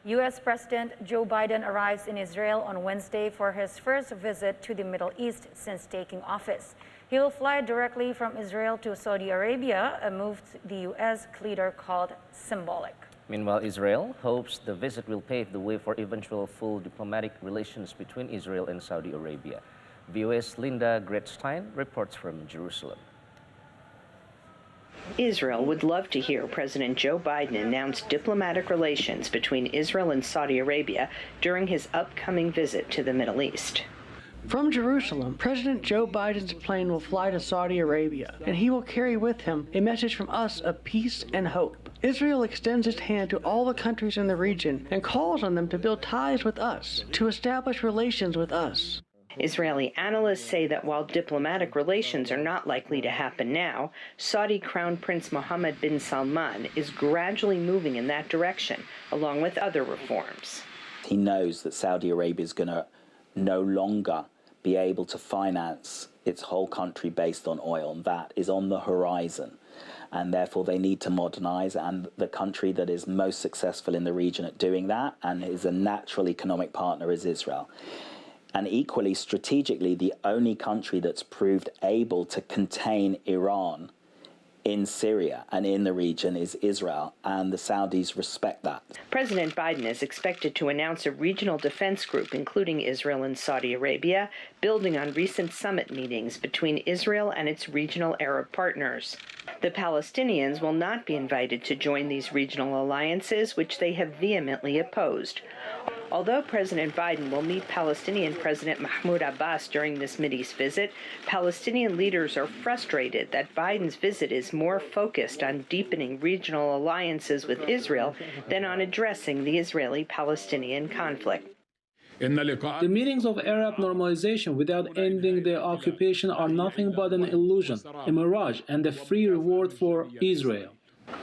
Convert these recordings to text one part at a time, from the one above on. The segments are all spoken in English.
U.S. President Joe Biden arrives in Israel on Wednesday for his first visit to the Middle East since taking office. He will fly directly from Israel to Saudi Arabia, a move the U.S. leader called symbolic. Meanwhile, Israel hopes the visit will pave the way for eventual full diplomatic relations between Israel and Saudi Arabia. VOA's Linda Gradstein reports from Jerusalem. Israel would love to hear President Joe Biden announce diplomatic relations between Israel and Saudi Arabia during his upcoming visit to the Middle East. From Jerusalem, President Joe Biden's plane will fly to Saudi Arabia, and he will carry with him a message from us of peace and hope. Israel extends its hand to all the countries in the region and calls on them to build ties with us, to establish relations with us. Israeli analysts say that while diplomatic relations are not likely to happen now, Saudi Crown Prince Mohammed bin Salman is gradually moving in that direction, along with other reforms. He knows that Saudi Arabia is going to no longer be able to finance its whole country based on oil, and that is on the horizon. And therefore they need to modernize, and the country that is most successful in the region at doing that and is a natural economic partner is Israel. And equally strategically, the only country that's proved able to contain Iran in Syria and in the region is Israel, and the Saudis respect that. President Biden is expected to announce a regional defense group, including Israel and Saudi Arabia, building on recent summit meetings between Israel and its regional Arab partners. The Palestinians will not be invited to join these regional alliances, which they have vehemently opposed. Although President Biden will meet Palestinian President Mahmoud Abbas during this Mideast visit, Palestinian leaders are frustrated that Biden's visit is more focused on deepening regional alliances with Israel than on addressing the Israeli-Palestinian conflict. The meetings of Arab normalization without ending the occupation are nothing but an illusion, a mirage, and a free reward for Israel.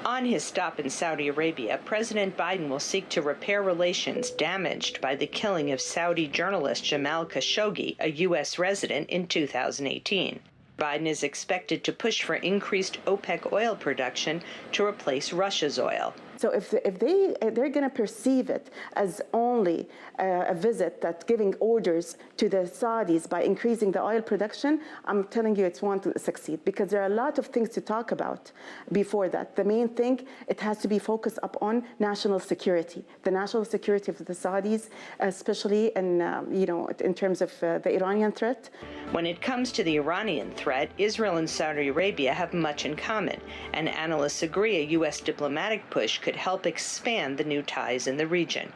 On his stop in Saudi Arabia, President Biden will seek to repair relations damaged by the killing of Saudi journalist Jamal Khashoggi, a U.S. resident, in 2018. Biden is expected to push for increased OPEC oil production to replace Russia's oil. So if they're going to perceive it as only a visit that's giving orders to the Saudis by increasing the oil production, I'm telling you it's one to succeed, because there are a lot of things to talk about before that. The main thing, it has to be focused upon national security, the national security of the Saudis, especially in terms of the Iranian threat. When it comes to the Iranian threat, Israel and Saudi Arabia have much in common, and analysts agree a U.S. diplomatic push could help expand the new ties in the region.